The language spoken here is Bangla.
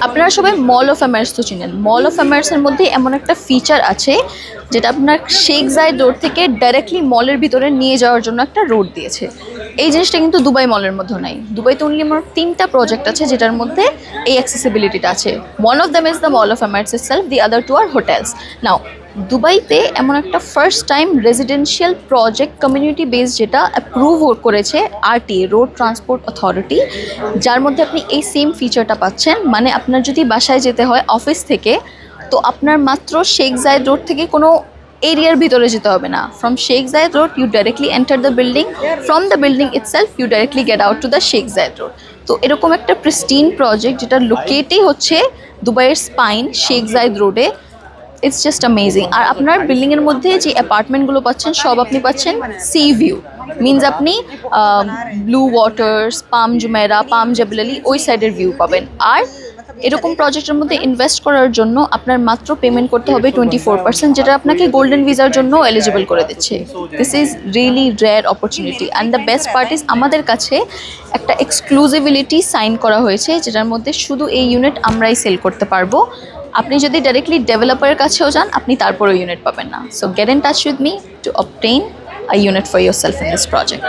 আপনারা সবাই মল অফ এমার্স তো চিনেন। মল অফ এমার্সের মধ্যে এমন একটা ফিচার আছে যেটা আপনার শেখ জায়েদ রোড থেকে ডাইরেক্টলি মলের ভিতরে নিয়ে যাওয়ার জন্য একটা রোড দিয়েছে। এই জিনিসটা কিন্তু দুবাই মলের মধ্যে নাই। দুবাইতে অনলি আমার 3টা প্রজেক্ট আছে যেটার মধ্যে এই অ্যাক্সেসিবিলিটিটা আছে। One of them is the mall of Emirates itself, the other two are hotels. Now দুবাইতে এমন একটা first time residential project community base যেটা অ্যাপ্রুভ করেছে আরটিএ, রোড ট্রান্সপোর্ট অথরিটি, যার মধ্যে আপনি এই সেম ফিচারটা পাচ্ছেন। মানে আপনার যদি বাসায় যেতে হয় অফিস থেকে, তো আপনার মাত্র শেখ জায়েদ রোড থেকে কোনো এরিয়ার ভিতরে যেতে হবে না। From Sheikh Zayed road you directly enter the building, from the building itself you directly get out to the Sheikh Zayed road. তো এরকম একটা প্রিস্টিন প্রজেক্ট যেটা লোকেটই হচ্ছে দুবাইয়ের স্পাইন শেখ জায়েদ রোডে। It's just amazing. আর আপনার বিল্ডিংয়ের মধ্যে যে অ্যাপার্টমেন্টগুলো পাচ্ছেন সব আপনি পাচ্ছেন সি ভিউ, মিনস আপনি ব্লু ওয়াটার্স, পাম জুমেরা, পাম জেবলালি ওই সাইডের ভিউ পাবেন। আর এরকম প্রজেক্টের মধ্যে ইনভেস্ট করার জন্য আপনার মাত্র পেমেন্ট করতে হবে 24%, যেটা আপনাকে গোল্ডেন ভিসার জন্য এলিজিবল করে দিচ্ছে। This is really rare opportunity and the best part is আমাদের কাছে একটা এক্সক্লুসিভিলিটি সাইন করা হয়েছে যেটার মধ্যে শুধু এই ইউনিট আমরাই সেল করতে পারবো। আপনি যদি ডাইরেক্টলি ডেভেলপারের কাছেও যান আপনি তারপরেও ইউনিট পাবেন না। So get in touch with me two obtain a unit for yourself in this project.